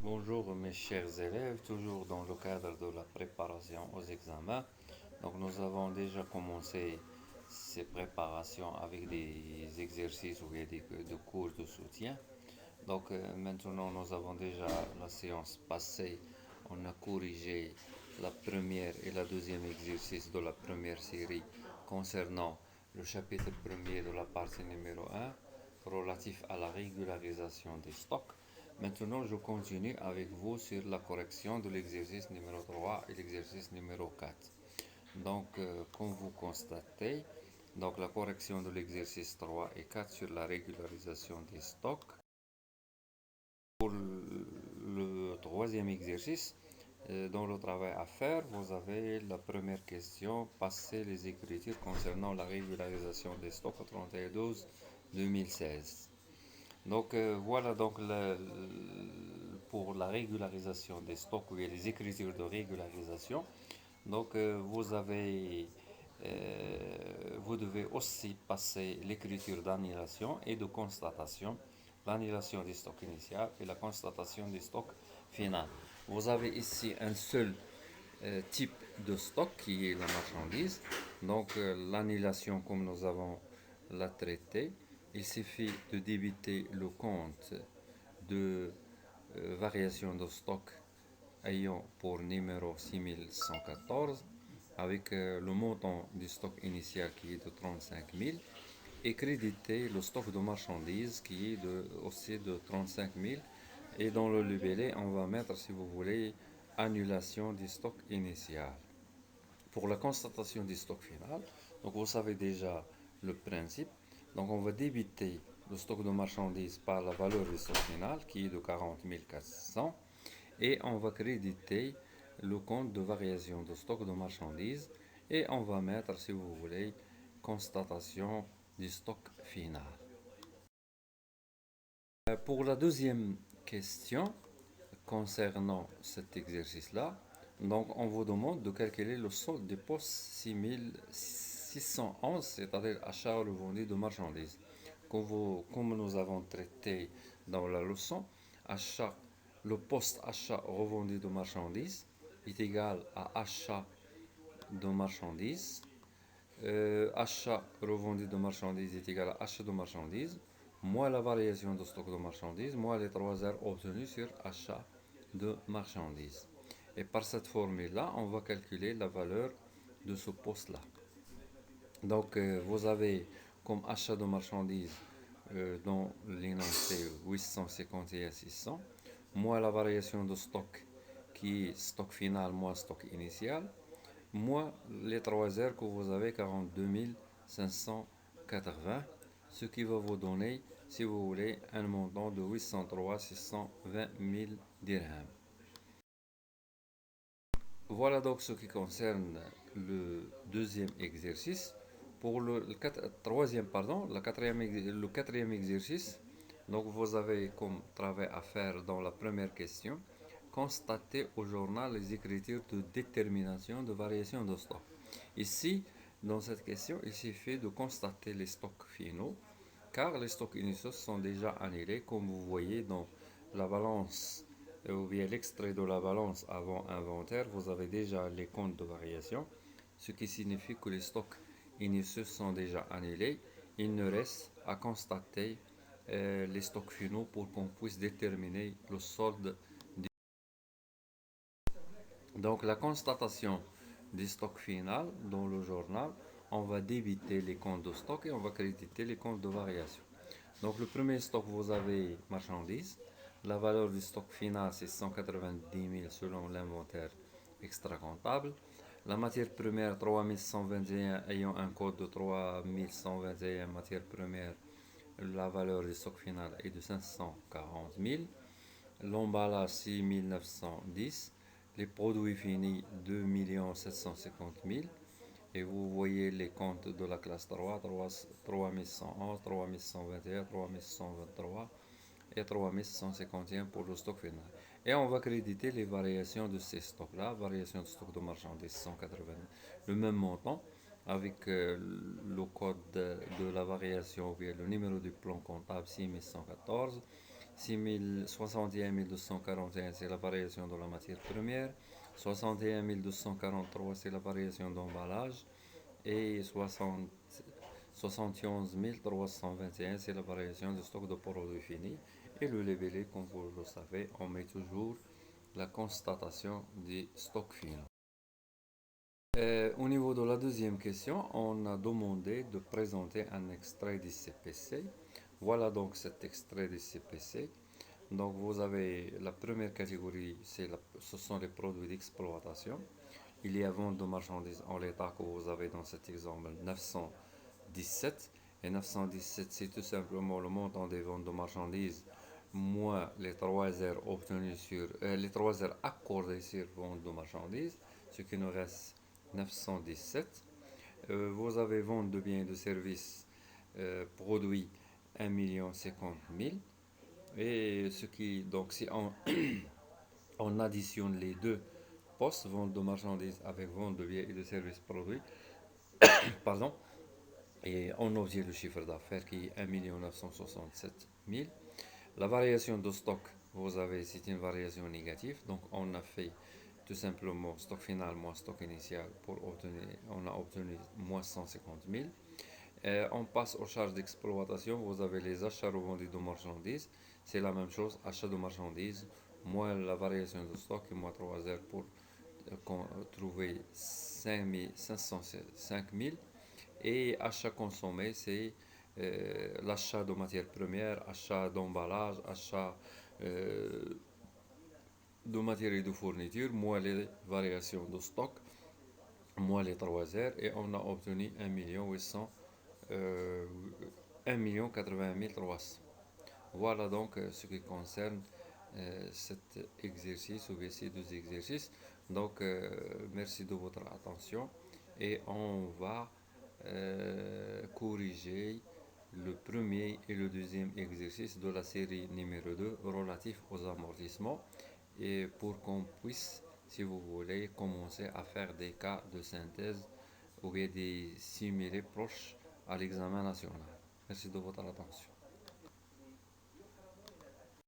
Bonjour mes chers élèves, toujours dans le cadre de la préparation aux examens. Donc nous avons déjà commencé ces préparations avec des exercices ou bien des cours de soutien. Donc maintenant nous avons déjà la séance passée, on a corrigé la première et la deuxième exercice de la première série concernant le chapitre premier de la partie numéro un relatif à la régularisation des stocks. Maintenant, je continue avec vous sur la correction de l'exercice numéro 3 et l'exercice numéro 4. Donc, comme vous constatez, donc la correction de l'exercice 3 et 4 sur la régularisation des stocks. Pour le troisième exercice, dans le travail à faire, vous avez la première question, passer les écritures concernant la régularisation des stocks au 31/12/2016. Donc voilà donc pour la régularisation des stocks ou les écritures de régularisation. Donc vous devez aussi passer l'écriture d'annulation et de constatation, l'annulation du stock initial et la constatation du stock final. Vous avez ici un seul type de stock qui est la marchandise. Donc l'annulation comme nous avons la traité, il suffit de débiter le compte de variation de stock ayant pour numéro 6114 avec le montant du stock initial qui est de 35 000 et créditer le stock de marchandises qui est aussi de 35 000 et dans le libellé on va mettre si vous voulez annulation du stock initial. Pour la constatation du stock final, donc vous savez déjà le principe. Donc on va débiter le stock de marchandises par la valeur du stock final qui est de 40 400 et on va créditer le compte de variation de stock de marchandises et on va mettre si vous voulez constatation du stock final. Pour la deuxième question concernant cet exercice-là, donc on vous demande de calculer le solde des postes 6611, c'est-à-dire achat revendu de marchandises. Comme nous avons traité dans la leçon, le poste achat revendu de marchandises est égal à achat de marchandises. Achat revendu de marchandises est égal à achat de marchandises, moins la variation de stock de marchandises, moins les 3 heures obtenues sur achat de marchandises. Et par cette formule-là, on va calculer la valeur de ce poste-là. Donc, vous avez comme achat de marchandises dans l'énoncé 851 600, moins la variation de stock qui est stock final moins stock initial, moins les 3 heures que vous avez 42 580, ce qui va vous donner, si vous voulez, un montant de 803 620 000 dirhams. Voilà donc ce qui concerne le deuxième exercice. Pour le quatrième exercice, donc vous avez comme travail à faire dans la première question, constater au journal les écritures de détermination de variation de stock. Ici, dans cette question, il suffit de constater les stocks finaux, car les stocks initiaux sont déjà annulés, comme vous voyez dans la balance ou bien l'extrait de la balance avant inventaire, vous avez déjà les comptes de variation, ce qui signifie que les stocks initiaux sont déjà annulés. Il ne reste à constater les stocks finaux pour qu'on puisse déterminer le solde. Donc la constatation des stocks final dans le journal, on va débiter les comptes de stock et on va créditer les comptes de variation. Donc le premier stock, vous avez marchandises. La valeur du stock final, c'est 190 000 selon l'inventaire extra-comptable. La matière première, 3121 ayant un code de 3121 matière première, la valeur du stock final est de 540 000. L'emballage, 6910. Les produits finis, 2 750 000. Et vous voyez les comptes de la classe 3, 3111, 3121, 3123 et 3151 pour le stock final. Et on va créditer les variations de ces stocks-là, variation de stock de marchandises 180, le même montant, avec le code de la variation, ou bien le numéro du plan comptable 6114, 61 241, c'est la variation de la matière première. 61 243, c'est la variation d'emballage. Et 71 321, c'est la variation de stock de produits finis. Et le labellé, comme vous le savez, on met toujours la constatation des stocks finaux. Au niveau de la deuxième question, on a demandé de présenter un extrait du CPC. Voilà donc cet extrait du CPC. Donc vous avez la première catégorie, ce sont les produits d'exploitation. Il y a vente de marchandises en l'état que vous avez dans cet exemple 917. Et 917, c'est tout simplement le montant des ventes de marchandises moins les 3 heures obtenues les 3 heures accordées sur vente de marchandises, ce qui nous reste 917. Vous avez vente de biens et de services produits 1 050 000. Et donc si on additionne les deux postes, vente de marchandises avec vente de biens et de services produits, pardon, et on obtient le chiffre d'affaires qui est 1 967 000. La variation de stock, c'est une variation négative, donc on a fait tout simplement stock final moins stock initial on a obtenu moins 150 000. On passe aux charges d'exploitation, vous avez les achats revendus de marchandises, c'est la même chose, achat de marchandises, moins la variation de stock et moins 3 heures pour trouver 5 000. Et achat consommé, c'est l'achat de matières premières, achat d'emballage, achat de matériel de fourniture, moins les variations de stock, moins les 3 heures, et on a obtenu 1 300 000. Voilà donc ce qui concerne cet exercice ou ces deux exercices. Donc, merci de votre attention et on va corriger le premier et le deuxième exercice de la série numéro 2 relatif aux amortissements et pour qu'on puisse, si vous voulez, commencer à faire des cas de synthèse ou bien des similés proches à l'examen national. Merci de votre attention.